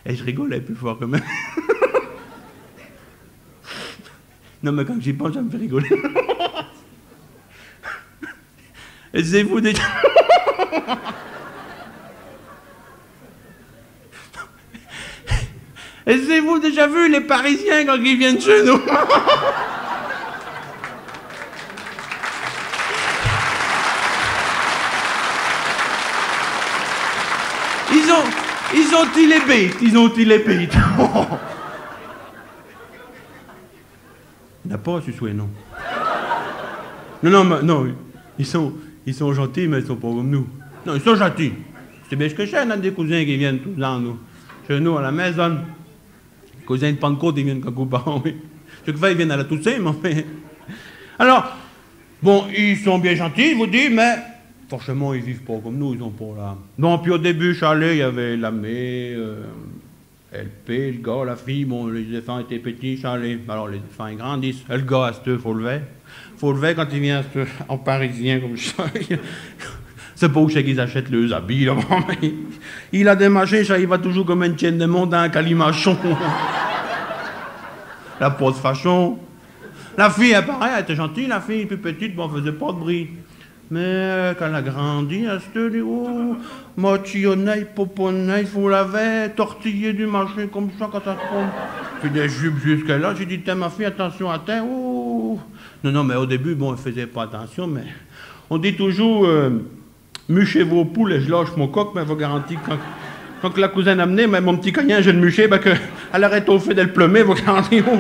Et je rigolais plus fort quand même. Non, mais quand j'y pense, ça me fait rigoler. Êtes-vous déjà... Avez-vous déjà vu les Parisiens quand ils viennent chez nous? Ils ont-ils les bêtes? Ils ont-ils les bêtes? Il n'a pas su souhaiter, non. Non, ils sont gentils, mais ils sont pas comme nous. Non, ils sont gentils. C'est bien ce que j'ai, on a des cousins qui viennent tous les ans, nous. Chez nous, à la maison. Les cousins de Pentecôte, ils viennent quelques par an, oui. Chaque fois, ils viennent à la Toussaint, mais enfin... Alors, bon, ils sont bien gentils, je vous dis, mais... Forcément, ils vivent pas comme nous, ils ont pas là. Bon, puis au début, Chalet, il y avait Lamé, LP, le gars, la fille, bon, les enfants étaient petits, Chalet. Alors, les enfants, ils grandissent. Le gars, il faut lever. Faut lever quand il vient en parisien, comme ça. C'est pas où c'est qu'ils achètent leurs habits, là. Il a des machins, ça, il va toujours comme une chaîne de monde dans un calimachon. La pose fashion. La fille, elle, pareil, elle était gentille, la fille, plus petite, bon, elle faisait pas de bruit. Mais quand elle a grandi, elle se dit, oh, mochillonnaille, poponnaille, il faut laver, tortiller du machin comme ça quand ça se trompe. Puis des jupes jusqu'à là, j'ai dit, tiens, ma fille, attention à terre, oh. Non, mais au début, bon, elle faisait pas attention, mais on dit toujours, muchez vos poules et je lâche mon coq, mais elle va garantir quand la cousine a amené, mais mon petit cognon, je le muché, ben qu'elle arrête au fait de le plumer, elle va garantir, oh.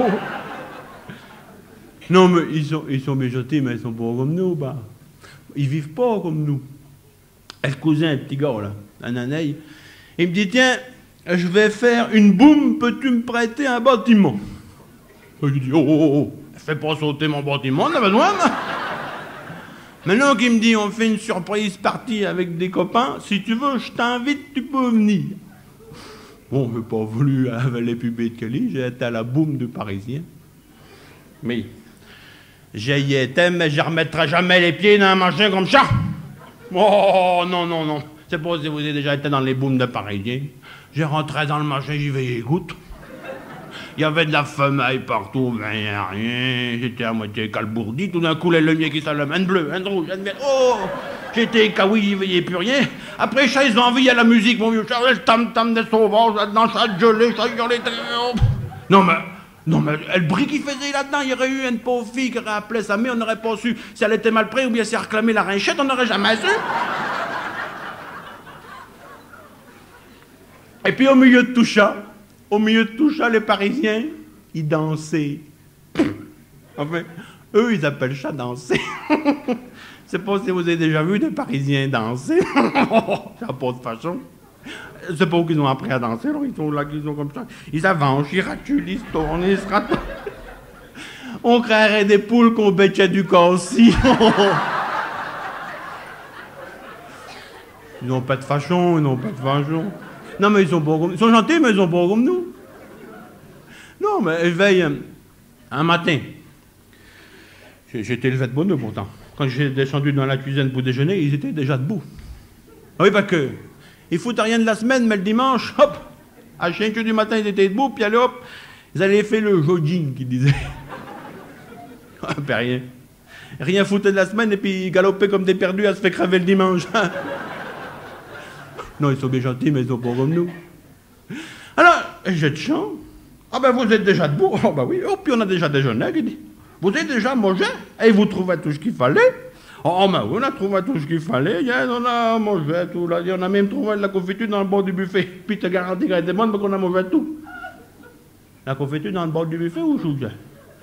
Non, mais ils sont bien gentils, mais ils sont pas comme nous, bah. Ils vivent pas comme nous. Et le cousin, le petit gars, là, un anaï, il me dit, tiens, je vais faire une boum, peux-tu me prêter un bâtiment? Je lui dis, oh, fais pas sauter mon bâtiment, on a besoin, moi. Maintenant qu'il me dit, on fait une surprise partie avec des copains, si tu veux, je t'invite, tu peux venir. Bon, j'ai pas voulu avaler plus bête que lui, j'ai été à la boum du Parisien. Mais... j'y étais, mais je ne remettrai jamais les pieds dans un machin comme ça. Oh, non. C'est pas si vous avez déjà été dans les booms de Parisien. J'ai rentré dans le machin, j'y vais les gouttes. Il y avait de la femaille partout, ben rien. J'étais à moitié calbourdi. Tout d'un coup, les lumières qui s'allument, un bleu, un rouge, un vert. Oh, j'étais kawi, j'y voyais plus rien. Après ça, ils ont envie à la musique, mon vieux Charles, le tam-tam des sauvages, là-dedans, ça gelait, ça hurlait. Non, mais le bruit qu'il faisait là-dedans, il y aurait eu une pauvre fille qui aurait appelé sa mère, on n'aurait pas su si elle était mal prise ou bien si elle réclamait la rinchette, on n'aurait jamais su. Et puis au milieu de tout ça, les Parisiens, ils dansaient. Enfin, eux, ils appellent ça danser. C'est pas si vous avez déjà vu des Parisiens danser. Ça n'a pas de façon. C'est pas où qu'ils ont appris à danser, alors ils sont là, ils sont comme ça. Ils avancent, ils raculent, ils se tournent, ils se ratent. On créerait des poules qu'on bêtait du cassis. Ils n'ont pas de façon, Non, mais ils sont pas comme... Ils sont gentils, mais ils sont pas comme nous. Non, mais je veille un matin. J'étais levé de bonne heure pourtant. Quand j'ai descendu dans la cuisine pour déjeuner, ils étaient déjà debout. Oui, parce que... ils foutent rien de la semaine, mais le dimanche, hop, à 5 h du matin, ils étaient debout, puis allez, hop, ils allaient faire le jogging, qu'ils disaient. Rien. Rien foutre de la semaine, et puis ils galopaient comme des perdus à se faire crever le dimanche. Non, ils sont bien gentils, mais ils sont pas comme nous. Alors, j'ai de chance. Ah ben, vous êtes déjà debout. Ah ben oui, oh, puis on a déjà déjeuné, il dit. Vous êtes déjà mangé, et vous trouvez tout ce qu'il fallait. Oh, mais on a trouvé tout ce qu'il fallait, on a mangé tout, là. On a même trouvé de la confiture dans le bord du buffet. Puis t'as garanti qu'elle était bonne, mais qu'on a mangé tout. La confiture dans le bord du buffet ou je...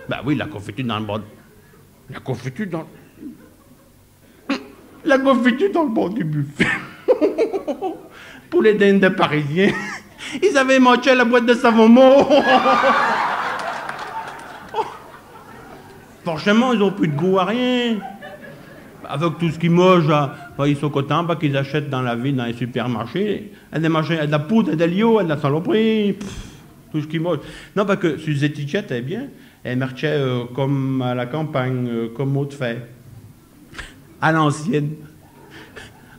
Ben oui, la confiture dans le bord... La confiture dans... La confiture dans le bord du buffet. Pour les dindes de Parisiens, ils avaient mangé la boîte de savon mot. Forcément, ils n'ont plus de goût à rien. Avec tout ce qu'ils mangent, ils sont contents parce qu'ils achètent dans la ville, dans les supermarchés. Il y a des machins, il y a de la poudre, il y a de l'eau, il y a de la saloperie. Tout ce qu'ils mangent. Non, parce que sur les étiquettes, eh bien, elles marchaient comme à la campagne, comme mot de fait. À l'ancienne.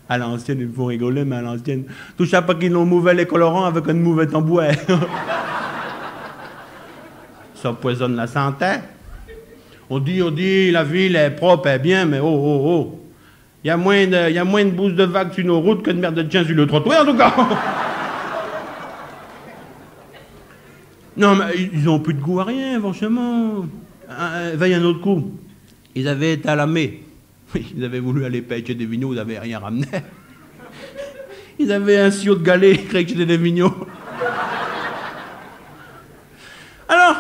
À l'ancienne, ils me font rigoler, mais à l'ancienne. Tout ça pas qu'ils n'ont mauvais les colorants avec une mauvaise en bois. Ça poisonne la santé. On dit, la ville est propre, elle est bien, mais oh. Il y a moins de bousses de vagues sur nos routes que de merde de chien sur le trottoir, en tout cas. Non, mais ils n'ont plus de goût à rien, franchement. Il y a un autre coup. Ils avaient été à la mai. Ils avaient voulu aller pêcher des vignots, ils n'avaient rien ramené. Ils avaient un sio de galet, ils créaient que c'était des vignots. Alors,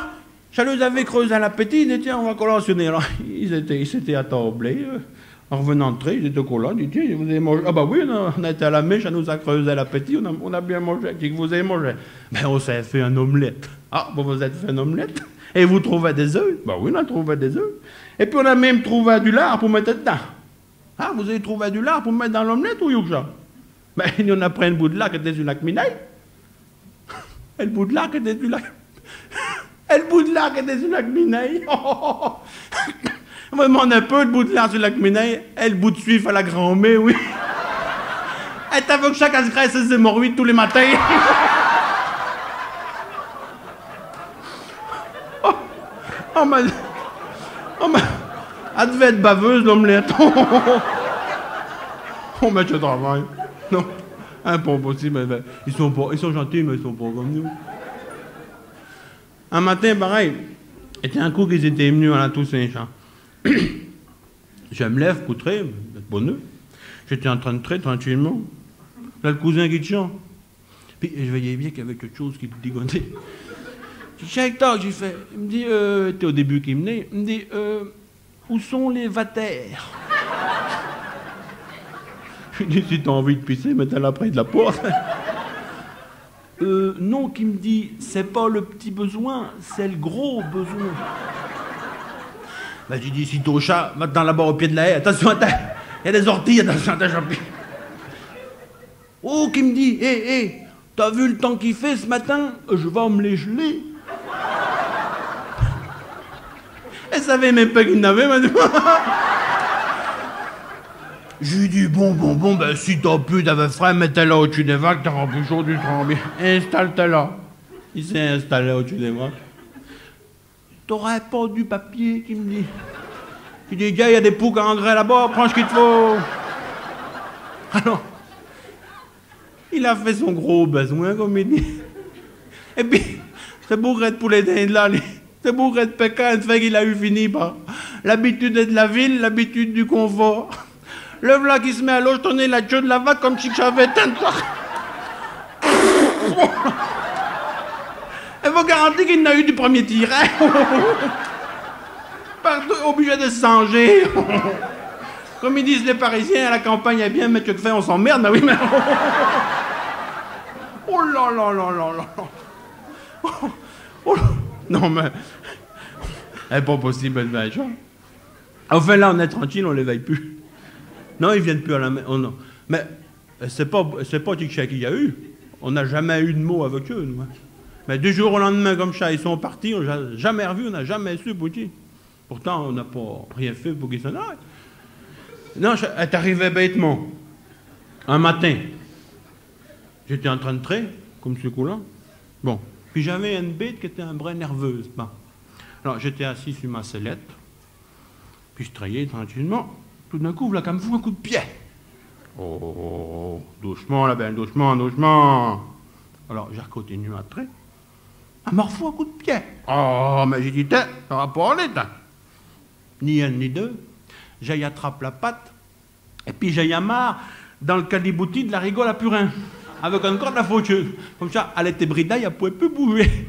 je les avais creusé à l'appétit, ils disaient, tiens, on va collationner. Alors, ils s'étaient attablés. En revenant de trait, ils étaient collants, ils disaient, tiens, vous avez mangé. Ah bah oui, on a été à la mèche, ça nous a creusé à l'appétit, on a bien mangé. Qu'est-ce que vous avez mangé? Ben, on s'est fait un omelette. Ah, vous vous êtes fait un omelette? Et vous trouvez des œufs? Ben oui, on a trouvé des œufs. Et puis on a même trouvé du lard pour mettre dedans. Ah, vous avez trouvé du lard pour mettre dans l'omelette ou Youkja? Ben, il y en a pris un bout de lard qui était sur le lac Minaï. Et le bout de lard qui était sur le lac... Et le bout de lard qui était sur le lac Minaï. On me demande un peu de bout de lard sur le lac Minaï. Et le bout de suif à la grand-mère, oui. Et t'as vu que chacun se graisse ses hémorroïdes tous les matins. Elle devait être baveuse, l'omelette. On met le travail. Non, pas possible. Ils sont gentils, mais ils sont pas comme nous. Un matin, pareil, c'était un coup qu'ils étaient venus à la Toussaint-Champ. Je me lève pour traiter, d'être bonheur. J'étais en train de traiter tranquillement. Là, le cousin qui te chante. Puis je voyais bien qu'il y avait quelque chose qui me dégontait. Chaque temps que j'ai fait, il me dit, c'était au début qu'il venait, il me dit, où sont les vatères? Je lui dis, si t'as envie de pisser, mets-la près de la porte. Non, qui me dit, c'est pas le petit besoin, c'est le gros besoin. Ben, j'ai dit, si ton chat, va-t'en là-bas au pied de la haie, attention, il y a des orties, attention, champi. Oh, qui me dit, hé, t'as vu le temps qu'il fait ce matin? Je vais me les geler. Elle savait même pas qu'il n'avait, madame. Je lui dis, bon, ben si t'as pu, t'avais frais, mets-la au-dessus des vagues, t'as rempli chaud, tu te rends bien. Installe-toi là. Il s'est installé au-dessus des vagues. T'aurais pas du papier, qui me dit. Il dit, gars, il y a des poules à engrais là-bas, prends ce qu'il te faut. Alors, il a fait son gros besoin, comme il dit. Et puis, c'est bourré de poulet d'Inde là, c'est bourré de Pékin, fait qu'il a eu fini par l'habitude de la ville, l'habitude du confort. Le v'là qui se met à l'eau, je tournais la queue de la vague comme si j'avais teint. Elle vous garantit qu'il n'a eu du premier tir. Partout, obligé de se changer. Comme ils disent les Parisiens, à la campagne, est bien, mais que de fait, on s'emmerde, mais oui, mais... Oh là là là là là. Oh là. Non, mais... Elle n'est pas possible, elle veille. Enfin, là, on est tranquille, on ne les veille plus. Non, ils ne viennent plus à la main. Oh, non. Mais c'est pas Tic-Chac qu'il y a eu. On n'a jamais eu de mots avec eux, nous. Hein. Mais du jour au lendemain, comme ça, ils sont partis, on n'a jamais revu, on n'a jamais su pour qui. Pourtant, on n'a pas rien fait pour qu'ils s'en aillent. Non, elle t'arrivait bêtement. Un matin, j'étais en train de traiter, comme ce coup-là. Bon. Puis j'avais une bête qui était un brin nerveuse. Bon. Alors, j'étais assis sur ma sellette. Puis je trayais tranquillement. Tout d'un coup, voilà, qu'elle me fout un coup de pied. Oh, doucement, là, ben, doucement. Alors, j'ai continué à traiter. Elle m'a refait un coup de pied. Oh, mais j'ai dit, ça va pas aller, ni un ni deux. J'aille attrape la patte. Et puis j'aille amarre dans le calibouti de la rigole à Purin. Avec un corps de la faucheuse. Comme ça, elle était bridaille, elle ne pouvait plus bouger.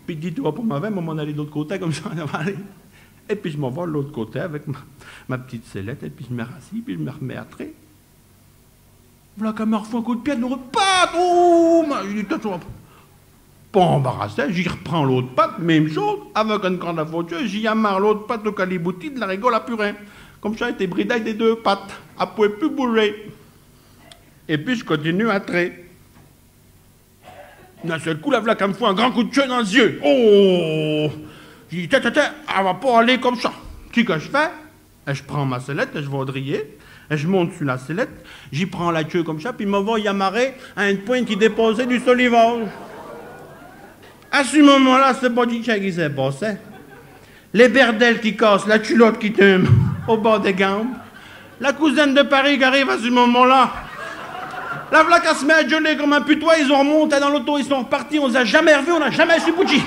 Puis dis-toi pour ma veine, on allait de l'autre côté, comme ça, on va aller. Et puis je m'en vais de l'autre côté avec ma petite sellette, et puis je me rassis, puis je me remets à traiter. Voilà qu'elle me refait un coup de pied, elle nous repart. Oh, je dis, toi, pas embarrassé, j'y reprends l'autre patte, même chose, avec un corps de la faucheuse, j'y amarre l'autre patte au calibouti de la rigole à Purin. Comme ça, elle était bridaille des deux pattes. Elle ne pouvait plus bouger. Et puis, je continue à traiter. D'un seul coup, la voilà qu'elle me fout un grand coup de queue dans les yeux. Oh! Je dis, elle va pas aller comme ça. Qu'est-ce que je fais? Et je prends ma sellette et je vais driller. Et je monte sur la sellette, j'y prends la queue comme ça, puis me vois y amarrer à une pointe qui déposait du solivage. À ce moment-là, c'est pas du tout qui s'est passé. Les berdelles qui cassent, la culotte qui tombe au bord des gambes. La cousine de Paris qui arrive à ce moment-là. La vlaque se met à gueuler comme un putois, ils ont remonté dans l'auto, ils sont repartis, on les a jamais revus, on n'a jamais su bouger.